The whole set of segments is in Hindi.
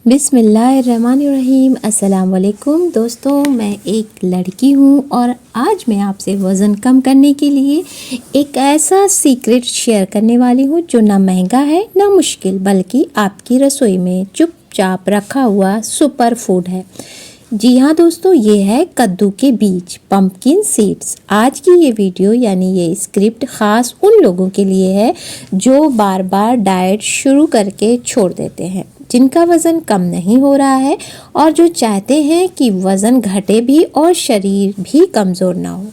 बिस्मिल्लाहिर्रहमानिर्रहीम। अस्सलाम वालेकुम दोस्तों, मैं एक लड़की हूँ और आज मैं आपसे वज़न कम करने के लिए एक ऐसा सीक्रेट शेयर करने वाली हूँ जो ना महंगा है ना मुश्किल, बल्कि आपकी रसोई में चुपचाप रखा हुआ सुपर फूड है। जी हाँ दोस्तों, ये है कद्दू के बीज, पंपकिन सीड्स। आज की ये वीडियो यानी ये स्क्रिप्ट ख़ास उन लोगों के लिए है जो बार बार डाइट शुरू करके छोड़ देते हैं, जिनका वज़न कम नहीं हो रहा है और जो चाहते हैं कि वज़न घटे भी और शरीर भी कमज़ोर ना हो।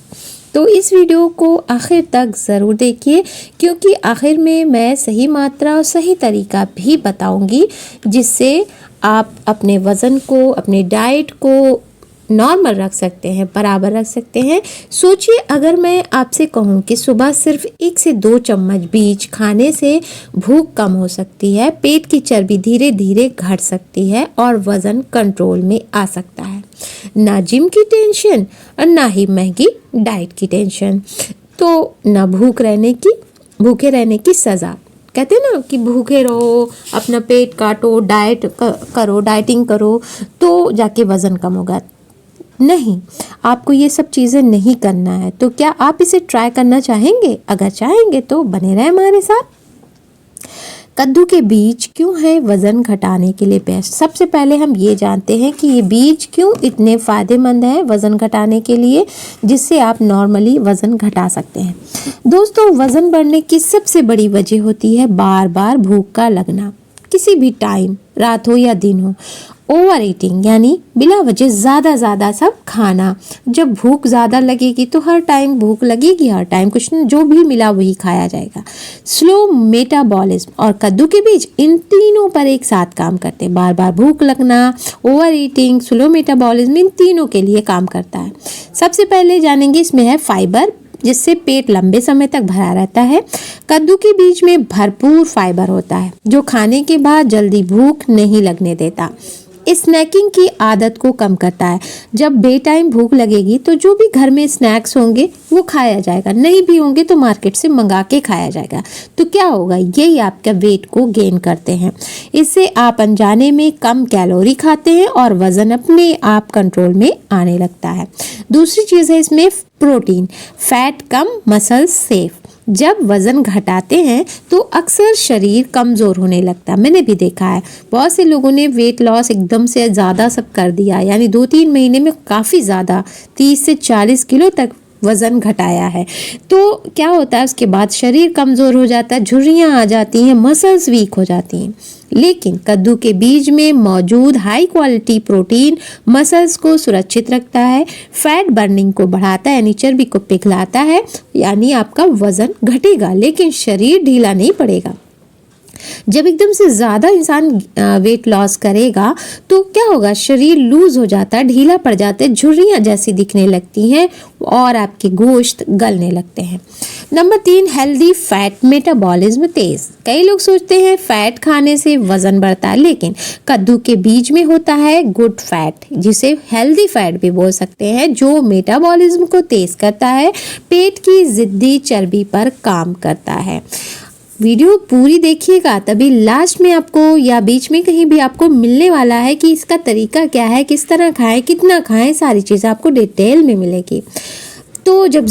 तो इस वीडियो को आखिर तक ज़रूर देखिए, क्योंकि आखिर में मैं सही मात्रा और सही तरीका भी बताऊंगी जिससे आप अपने वज़न को, अपने डाइट को नॉर्मल रख सकते हैं, बराबर रख सकते हैं। सोचिए, अगर मैं आपसे कहूं कि सुबह सिर्फ 1 से 2 चम्मच बीज खाने से भूख कम हो सकती है, पेट की चर्बी धीरे धीरे घट सकती है और वज़न कंट्रोल में आ सकता है। ना जिम की टेंशन और ना ही महंगी डाइट की टेंशन, तो ना भूखे रहने की सज़ा। कहते हैं ना कि भूखे रहो, अपना पेट काटो, डाइटिंग करो तो जाके वज़न कम होगा। नहीं, आपको ये सब चीज़ें नहीं करना है। तो क्या आप इसे ट्राई करना चाहेंगे? अगर चाहेंगे तो बने रहें हमारे साथ। कद्दू के बीज क्यों है वज़न घटाने के लिए बेस्ट? सबसे पहले हम ये जानते हैं कि ये बीज क्यों इतने फ़ायदेमंद हैं वज़न घटाने के लिए, जिससे आप नॉर्मली वज़न घटा सकते हैं। दोस्तों, वज़न बढ़ने की सबसे बड़ी वजह होती है बार बार भूख का लगना। किसी भी टाइम, रात हो या दिन हो, ओवर ईटिंग यानी बिला वजह ज़्यादा सब खाना। जब भूख ज़्यादा लगेगी तो हर टाइम भूख लगेगी, हर टाइम कुछ न जो भी मिला वही खाया जाएगा। स्लो मेटाबॉलिज्म और कद्दू के बीज इन तीनों पर एक साथ काम करते हैं। बार बार भूख लगना, ओवर ईटिंग, स्लो मेटाबॉलिज्म, इन तीनों के लिए काम करता है। सबसे पहले जानेंगे, इसमें है फाइबर, जिससे पेट लंबे समय तक भरा रहता है। कद्दू के बीज में भरपूर फाइबर होता है जो खाने के बाद जल्दी भूख नहीं लगने देता। स्नैकिंग की आदत को कम करता है। जब बेटाइम भूख लगेगी तो जो भी घर में स्नैक्स होंगे वो खाया जाएगा, नहीं भी होंगे तो मार्केट से मंगा के खाया जाएगा। तो क्या होगा, यही आपका वेट को गेन करते हैं। इससे आप अनजाने में कम कैलोरी खाते हैं और वज़न अपने आप कंट्रोल में आने लगता है। दूसरी चीज़ है इसमें प्रोटीन, फैट कम, मसल्स सेफ। जब वज़न घटाते हैं तो अक्सर शरीर कमज़ोर होने लगता है। मैंने भी देखा है, बहुत से लोगों ने वेट लॉस एकदम से ज़्यादा सब कर दिया, यानी 2-3 महीने में काफ़ी ज़्यादा 30 से 40 किलो तक वज़न घटाया है। तो क्या होता है, उसके बाद शरीर कमज़ोर हो जाता है, झुर्रियाँ आ जाती हैं, मसल्स वीक हो जाती हैं। लेकिन कद्दू के बीज में मौजूद हाई क्वालिटी प्रोटीन मसल्स को सुरक्षित रखता है, फैट बर्निंग को बढ़ाता है यानी चर्बी को पिघलाता है, यानी आपका वज़न घटेगा लेकिन शरीर ढीला नहीं पड़ेगा। जब एकदम से ज़्यादा इंसान वेट लॉस करेगा तो क्या होगा, शरीर लूज हो जाता है, ढीला पड़ जाता है, झुर्रियाँ जैसी दिखने लगती हैं और आपके गोश्त गलने लगते हैं। नंबर 3, हेल्दी फैट मेटाबॉलिज्म तेज़। कई लोग सोचते हैं फैट खाने से वज़न बढ़ता है, लेकिन कद्दू के बीज में होता है गुड फैट, जिसे हेल्दी फैट भी बोल सकते हैं, जो मेटाबॉलिज्म को तेज़ करता है, पेट की ज़िद्दी चर्बी पर काम करता है। वीडियो पूरी देखिएगा, तभी लास्ट में आपको या बीच में कहीं भी आपको मिलने वाला है कि इसका तरीका क्या है, किस तरह खाएं, कितना खाएं, सारी चीज़ें आपको डिटेल में मिलेगी। तो जब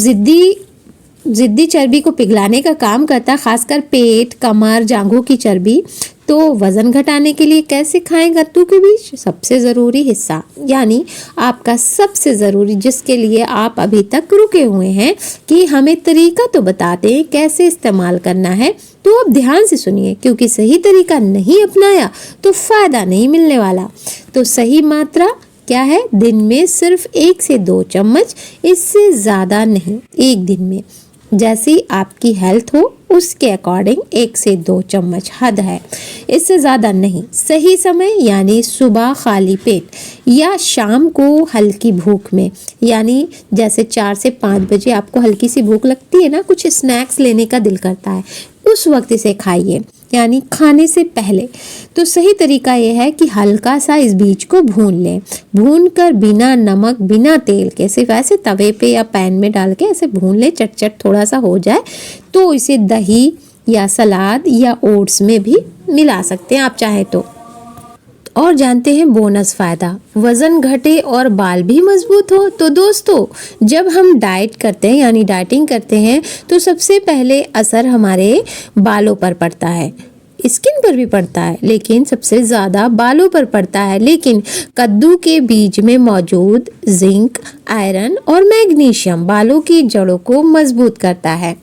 ज़िद्दी चर्बी को पिघलाने का काम करता है, खासकर पेट, कमर, जांघों की चर्बी, तो वज़न घटाने के लिए कैसे खाएं कद्दू के बीज? सबसे ज़रूरी हिस्सा, यानी आपका सबसे ज़रूरी, जिसके लिए आप अभी तक रुके हुए हैं कि हमें तरीका तो बताते हैं कैसे इस्तेमाल करना है, तो अब ध्यान से सुनिए, क्योंकि सही तरीका नहीं अपनाया तो फ़ायदा नहीं मिलने वाला। तो सही मात्रा क्या है, दिन में सिर्फ 1 से 2 चम्मच, इससे ज़्यादा नहीं, एक दिन में। जैसी आपकी हेल्थ हो उसके अकॉर्डिंग 1 से 2 चम्मच हद है, इससे ज़्यादा नहीं। सही समय यानी सुबह खाली पेट या शाम को हल्की भूख में, यानी जैसे 4 से 5 बजे आपको हल्की सी भूख लगती है ना, कुछ स्नैक्स लेने का दिल करता है, उस वक्त इसे खाइए, यानी खाने से पहले। तो सही तरीका यह है कि हल्का सा इस बीज को भून लें, भून कर बिना नमक, बिना तेल के, सिर्फ ऐसे तवे पे या पैन में डाल के ऐसे भून लें, चटचट थोड़ा सा हो जाए तो इसे दही या सलाद या ओट्स में भी मिला सकते हैं आप चाहे तो। और जानते हैं बोनस फ़ायदा, वज़न घटे और बाल भी मजबूत हो। तो दोस्तों, जब हम डाइट करते हैं यानी डाइटिंग करते हैं तो सबसे पहले असर हमारे बालों पर पड़ता है, स्किन पर भी पड़ता है, लेकिन सबसे ज़्यादा बालों पर पड़ता है। लेकिन कद्दू के बीज में मौजूद जिंक, आयरन और मैग्नीशियम बालों की जड़ों को मजबूत करता है,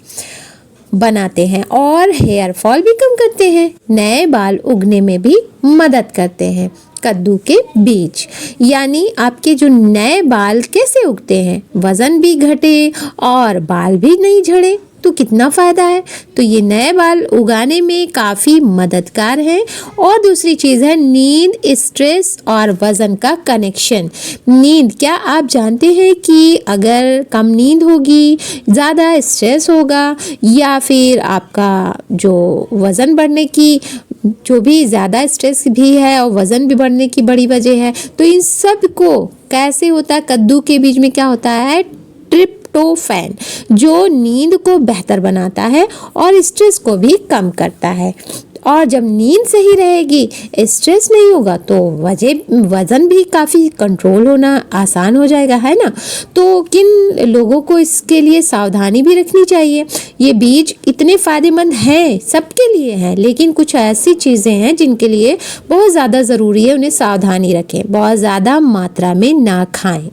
बनाते हैं और हेयर फॉल भी कम करते हैं। नए बाल उगने में भी मदद करते हैं। कद्दू के बीज यानी आपके जो नए बाल कैसे उगते हैं, वजन भी घटे और बाल भी नहीं झड़े, तो कितना फ़ायदा है। तो ये नए बाल उगाने में काफ़ी मददगार है। और दूसरी चीज़ है नींद, स्ट्रेस और वज़न का कनेक्शन। नींद, क्या आप जानते हैं कि अगर कम नींद होगी, ज़्यादा स्ट्रेस होगा या फिर आपका जो वज़न बढ़ने की जो भी ज़्यादा स्ट्रेस भी है और वज़न भी बढ़ने की बड़ी वजह है, तो इन सब को कैसे होता है, कद्दू के बीज में क्या होता है, ट्रिप्टोफैन, जो नींद को बेहतर बनाता है और स्ट्रेस को भी कम करता है। और जब नींद सही रहेगी, स्ट्रेस नहीं होगा, तो वज़न भी काफ़ी कंट्रोल होना आसान हो जाएगा, है ना। तो किन लोगों को इसके लिए सावधानी भी रखनी चाहिए। ये बीज इतने फ़ायदेमंद हैं, सबके लिए हैं, लेकिन कुछ ऐसी चीज़ें हैं जिनके लिए बहुत ज़्यादा ज़रूरी है, उन्हें सावधानी रखें, बहुत ज़्यादा मात्रा में ना खाएं।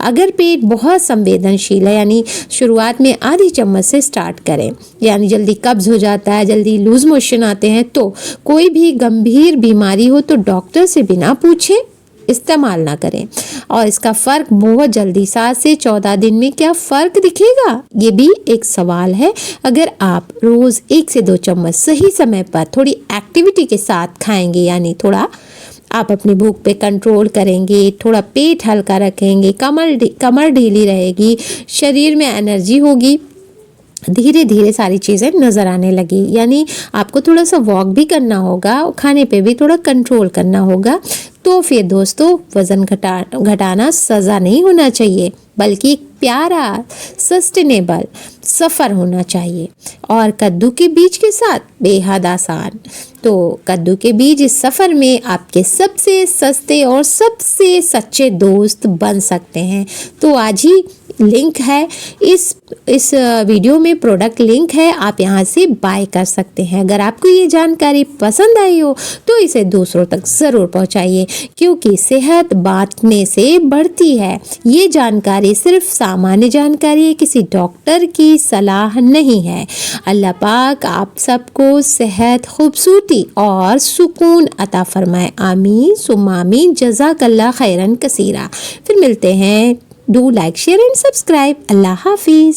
अगर पेट बहुत संवेदनशील है, यानी शुरुआत में आधी चम्मच से स्टार्ट करें, यानी जल्दी कब्ज़ हो जाता है, जल्दी लूज मोशन आते हैं, तो कोई भी गंभीर बीमारी हो तो डॉक्टर से बिना पूछे इस्तेमाल ना करें। और इसका फ़र्क बहुत जल्दी 7 से 14 दिन में क्या फ़र्क दिखेगा, ये भी एक सवाल है। अगर आप रोज़ 1 से 2 चम्मच सही समय पर थोड़ी एक्टिविटी के साथ खाएंगे, यानी थोड़ा आप अपनी भूख पे कंट्रोल करेंगे, थोड़ा पेट हल्का रखेंगे, कमर ढीली रहेगी, शरीर में एनर्जी होगी, धीरे धीरे सारी चीज़ें नज़र आने लगी। यानी आपको थोड़ा सा वॉक भी करना होगा, खाने पे भी थोड़ा कंट्रोल करना होगा। तो फिर दोस्तों, वज़न घटाना सज़ा नहीं होना चाहिए, बल्कि एक प्यारा सस्टेनेबल सफ़र होना चाहिए, और कद्दू के बीज के साथ बेहद आसान। तो कद्दू के बीज इस सफ़र में आपके सबसे सस्ते और सबसे सच्चे दोस्त बन सकते हैं। तो आज ही लिंक है इस वीडियो में, प्रोडक्ट लिंक है, आप यहाँ से बाय कर सकते हैं। अगर आपको ये जानकारी पसंद आई हो तो इसे दूसरों तक ज़रूर पहुँचाइए, क्योंकि सेहत बांटने से बढ़ती है। ये जानकारी सिर्फ सामान्य जानकारी है, किसी डॉक्टर की सलाह नहीं है। अल्लाह पाक आप सबको सेहत, खूबसूरती और सुकून अता फरमाए। आमीन सुम्मा आमीन। जज़ाकल्लाह खैरन कसीरा। फिर मिलते हैं। Do like, share and subscribe. अल्लाह हाफिज़।